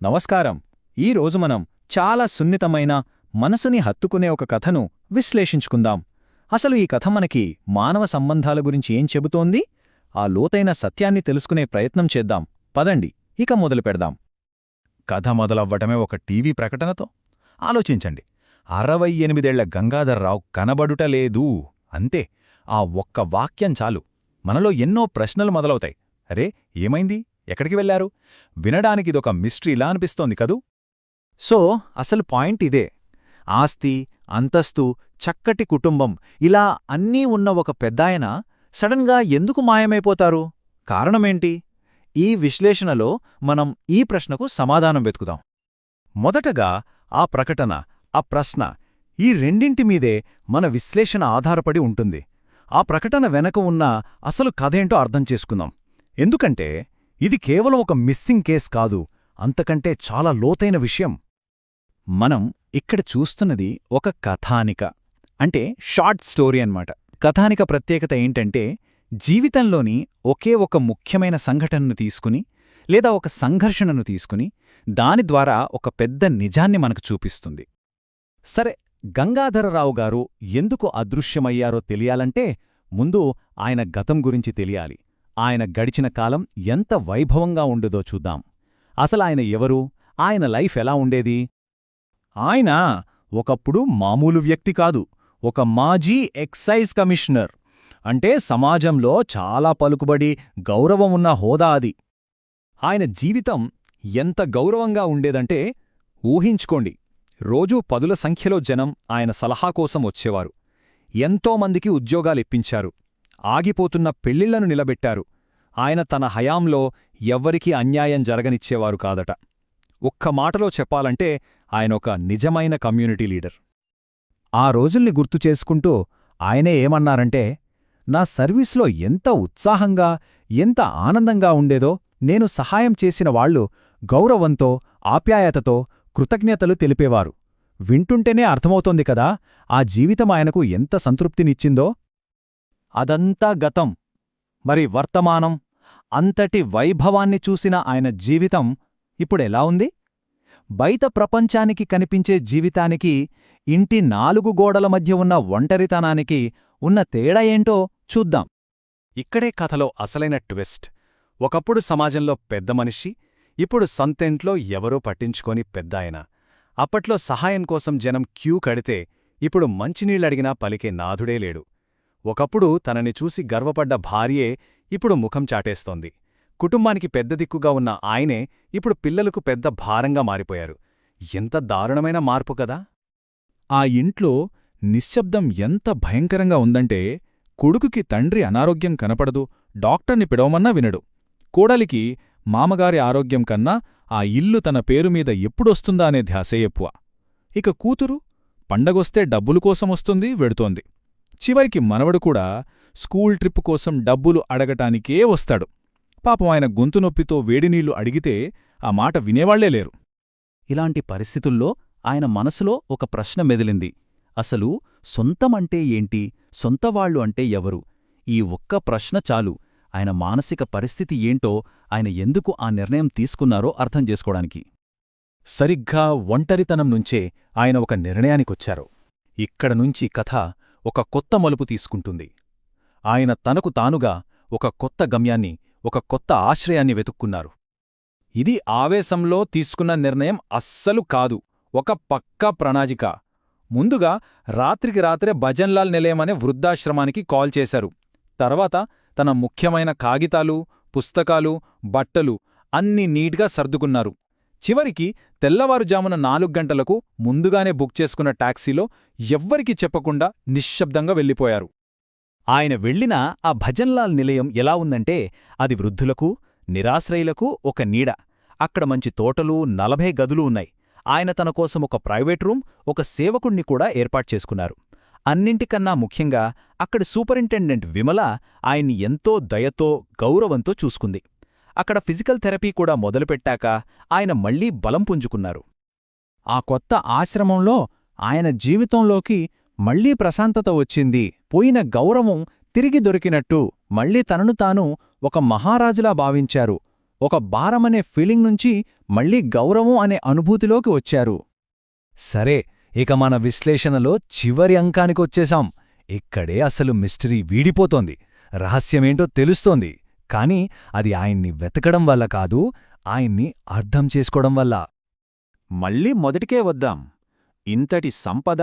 నమస్కారం. ఈరోజు మనం చాలా సున్నితమైన మనసుని హత్తుకునే ఒక కథను విశ్లేషించుకుందాం. అసలు ఈ కథ మనకి మానవ సంబంధాల గురించి ఏం చెబుతోంది? ఆ లోతైన సత్యాన్ని తెలుసుకునే ప్రయత్నం చేద్దాం. పదండి, ఇక మొదలుపెడదాం. కథ మొదలవ్వటమే ఒక టీవీ ప్రకటనతో. ఆలోచించండి, 68 గంగాధర్రావు కనబడుటలేదు అంతే. ఆ ఒక్క వాక్యం చాలు, మనలో ఎన్నో ప్రశ్నలు మొదలవుతాయి. అరే, ఏమైంది? ఎక్కడికి వెళ్లారు? వినడానికిదొక మిస్ట్రీలా అనిపిస్తోంది కదూ? సో అసలు పాయింట్ ఇదే. ఆస్తి, అంతస్తు, చక్కటి కుటుంబం, ఇలా అన్నీ ఉన్న ఒక పెద్దాయన సడన్గా ఎందుకు మాయమైపోతారు? కారణమేంటి? ఈ విశ్లేషణలో మనం ఈ ప్రశ్నకు సమాధానం వెతుకుదాం. మొదటగా ఆ ప్రకటన, ఆ ప్రశ్న, ఈ రెండింటి మీదే మన విశ్లేషణ ఆధారపడి ఉంటుంది. ఆ ప్రకటన వెనక ఉన్న అసలు కథేంటో అర్థం చేసుకుందాం. ఎందుకంటే ఇది కేవలం ఒక మిస్సింగ్ కేస్ కాదు, అంతకంటే చాలా లోతైన విషయం. మనం ఇక్కడ చూస్తున్నది ఒక కథానిక, అంటే షార్ట్ స్టోరీ అన్నమాట. కథానిక ప్రత్యేకత ఏంటంటే, జీవితంలోని ఒకే ఒక ముఖ్యమైన సంఘటనను తీసుకుని లేదా ఒక సంఘర్షణను తీసుకుని దాని ద్వారా ఒక పెద్ద నిజాన్ని మనకు చూపిస్తుంది. సరే, గంగాధరరావు గారు ఎందుకు అదృశ్యమయ్యారో తెలియాలంటే ముందు ఆయన గతం గురించి తెలియాలి. ఆయన గడిచిన కాలం ఎంత వైభవంగా ఉండేదో చూద్దాం. అసలాయన ఎవరు? ఆయన లైఫ్ ఎలా ఉండేది? ఆయన ఒకప్పుడు మామూలు వ్యక్తి కాదు, ఒక మాజీ ఎక్సైజ్ కమిషనర్. అంటే సమాజంలో చాలా పలుకుబడి, గౌరవం ఉన్న హోదా అది. ఆయన జీవితం ఎంత గౌరవంగా ఉండేదంటే ఊహించుకోండి, రోజూ పదుల సంఖ్యలో జనం ఆయన సలహా కోసం వచ్చేవారు. ఎంతోమందికి ఉద్యోగాలిప్పించారు, ఆగిపోతున్న పెళ్లిళ్లను నిలబెట్టారు. ఆయన తన హయాంలో ఎవ్వరికీ అన్యాయం జరగనిచ్చేవారు కాదట. ఒక్క మాటలో చెప్పాలంటే ఆయనొక నిజమైన కమ్యూనిటీ లీడర్. ఆ రోజుల్ని గుర్తు చేసుకుంటూ ఆయనే ఏమన్నారంటే, నా సర్వీస్లో ఎంత ఉత్సాహంగా, ఎంత ఆనందంగా ఉండేదో, నేను సహాయం చేసిన వాళ్లు గౌరవంతో, ఆప్యాయతతో కృతజ్ఞతలు తెలిపేవారు. వింటుంటేనే అర్థమవుతోంది కదా ఆ జీవితం ఆయనకు ఎంత సంతృప్తినిచ్చిందో. అదంతా గతం. మరి వర్తమానం? అంతటి వైభవాన్ని చూసిన ఆయన జీవితం ఇప్పుడెలా ఉంది? బయట ప్రపంచానికి కనిపించే జీవితానికి, ఇంటి 4 గోడల మధ్య ఉన్న ఒంటరితనానికి ఉన్న తేడా ఏంటో చూద్దాం. ఇక్కడే కథలో అసలైన ట్విస్ట్. ఒకప్పుడు సమాజంలో పెద్ద మనిషి, ఇప్పుడు సంతెంట్లో ఎవరో పట్టించుకొని పెద్దాయన. అప్పట్లో సహాయం కోసం జనం క్యూ కడితే ఇప్పుడు మంచినీళ్లడిగినా పలికే నాథుడే లేడు. ఒకప్పుడు తనని చూసి గర్వపడ్డ భార్యే ఇప్పుడు ముఖం చాటేస్తోంది. కుటుంబానికి పెద్ద దిక్కుగా ఉన్న ఆయనే ఇప్పుడు పిల్లలకు పెద్ద భారంగా మారిపోయారు. ఎంత దారుణమైన మార్పు కదా! ఆ ఇంట్లో నిశ్శబ్దం ఎంత భయంకరంగా ఉందంటే, కొడుకుకి తండ్రి అనారోగ్యం కనపడదు, డాక్టర్ని పిడవమన్నా వినడు. కోడలికి మామగారి ఆరోగ్యం కన్నా ఆ ఇల్లు తన పేరుమీద ఎప్పుడొస్తుందా అనే ధ్యాసే ఎక్కువ. ఇక కూతురు పండగొస్తే డబ్బులు కోసమొస్తుంది, వెడుతోంది. చివరికి మనవడు కూడా స్కూల్ ట్రిప్ కోసం డబ్బులు అడగటానికే వస్తాడు. పాపం ఆయన గొంతు నొప్పితో వేడినీళ్లు అడిగితే ఆ మాట వినేవాళ్లే లేరు. ఇలాంటి పరిస్థితుల్లో ఆయన మనసులో ఒక ప్రశ్న మెదిలింది. అసలు సొంతమంటే ఏంటి, సొంతవాళ్లు అంటే ఎవరు? ఈ ఒక్క ప్రశ్న చాలు ఆయన మానసిక పరిస్థితి ఏంటో, ఆయన ఎందుకు ఆ నిర్ణయం తీసుకున్నారో అర్థం చేసుకోవడానికి. సరిగ్గా ఒంటరితనం నుంచే ఆయన ఒక నిర్ణయానికొచ్చారు. ఇక్కడ నుంచి కథ ఒక కొత్త మలుపు తీసుకుంటుంది. ఆయన తనకు తానుగా ఒక కొత్త గమ్యాన్ని, ఒక కొత్త ఆశ్రయాన్ని వెతుక్కున్నారు. ఇది ఆవేశంలో తీసుకున్న నిర్ణయం అస్సలు కాదు, ఒక పక్కా ప్రణాళిక. ముందుగా రాత్రికి రాత్రే భజన్లాల్ నిలయమనే వృద్ధాశ్రమానికి కాల్ చేశారు. తర్వాత తన ముఖ్యమైన కాగితాలు, పుస్తకాలు, బట్టలు అన్నీ నీట్గా సర్దుకున్నారు. చివరికి తెల్లవారుజామున 4 గంటలకు ముందుగానే బుక్ చేసుకున్న టాక్సీలో ఎవ్వరికీ చెప్పకుండా నిశ్శబ్దంగా వెళ్ళిపోయారు. ఆయన వెళ్లిన ఆ భజన్లాల్ నిలయం ఎలా ఉందంటే, అది వృద్ధులకు, నిరాశ్రయులకు ఒక నీడ. అక్కడ మంచి తోటలు, 40 గదులు ఉన్నాయి. ఆయన తన కోసం ఒక ప్రైవేట్ రూమ్, ఒక సేవకుణ్ణి కూడా ఏర్పాటుచేసుకున్నారు. అన్నింటికన్నా ముఖ్యంగా అక్కడి సూపరింటెండెంట్ విమల ఆయన్ని ఎంతో దయతో, గౌరవంతో చూసుకుంది. అక్కడ ఫిజికల్ థెరపీ కూడా మొదలుపెట్టాక ఆయన మళ్లీ బలం పుంజుకున్నారు. ఆ కొత్త ఆశ్రమంలో ఆయన జీవితంలోకి మళ్లీ ప్రశాంతత వచ్చింది. పోయిన గౌరవం తిరిగి దొరికినట్టు మళ్లీ తనను తాను ఒక మహారాజులా భావించారు. ఒక భారమనే ఫీలింగ్ నుంచి మళ్ళీ గౌరవం అనే అనుభూతిలోకి వచ్చారు. సరే, ఇక మన విశ్లేషణలో చివరి అంకానికొచ్చేశాం. ఇక్కడే అసలు మిస్టరీ వీడిపోతోంది. రహస్యమేంటో తెలుస్తోంది. కాని అది ఆయన్ని వెతకడం వల్ల కాదు, ఆయన్ని అర్థం చేసుకోవడం వల్ల. మళ్ళీ మొదటికే వద్దాం. ఇంతటి సంపద,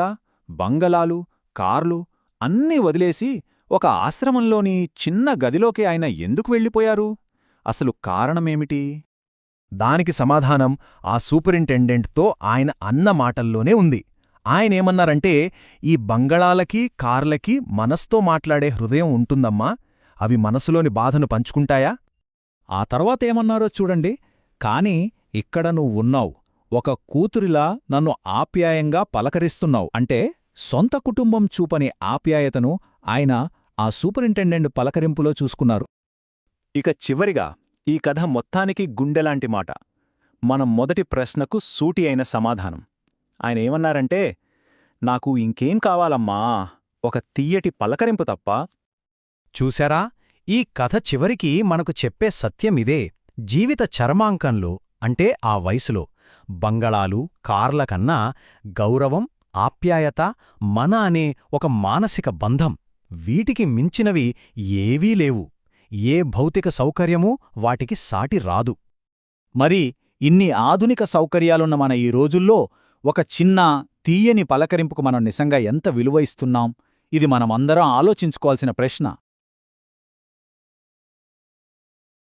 బంగళాలు, కార్లు అన్నీ వదిలేసి ఒక ఆశ్రమంలోని చిన్న గదిలోకి ఆయన ఎందుకు వెళ్ళిపోయారు? అసలు కారణమేమిటి? దానికి సమాధానం ఆ సూపరింటెండెంట్తో ఆయన అన్న మాటల్లోనే ఉంది. ఆయనేమన్నారంటే, ఈ బంగళాలకి, కార్లకి మనస్తో మాట్లాడే హృదయం ఉంటుందమ్మా, అవి మనసులోని బాధను పంచుకుంటాయా? ఆ తర్వాతేమన్నారో చూడండి. కాని ఇక్కడ నువ్వున్నావు, ఒక కూతురిలా నన్ను ఆప్యాయంగా పలకరిస్తున్నావు అంటే సొంత కుటుంబం చూపని ఆప్యాయతను ఆయన ఆ సూపరింటెండెంట్ పలకరింపులో చూసుకున్నారు. ఇక చివరిగా ఈ కథ మొత్తానికి గుండెలాంటి మాట. మనం మొదటి ప్రశ్నకు సూటి అయిన సమాధానం. ఆయన ఏమన్నారంటే, నాకు ఇంకేం కావాలమ్మా, ఒక తియ్యటి పలకరింపు తప్ప. చూశారా, ఈ కథ చివరికి మనకు చెప్పే సత్యమిదే. జీవిత చర్మాంకంలో అంటే ఆ వయసులో బంగళాలు, కార్లకన్నా గౌరవం, ఆప్యాయత, మన అనే ఒక మానసిక బంధం, వీటికి మించినవి ఏవీ లేవు. ఏ భౌతిక సౌకర్యమూ వాటికి సాటి రాదు. మరి ఇన్ని ఆధునిక సౌకర్యాలున్న మన ఈ రోజుల్లో ఒక చిన్న తీయని పలకరింపుకు మనం నిజంగా ఎంత విలువ ఇస్తున్నాం? ఇది మనమందరం ఆలోచించుకోవాల్సిన ప్రశ్న.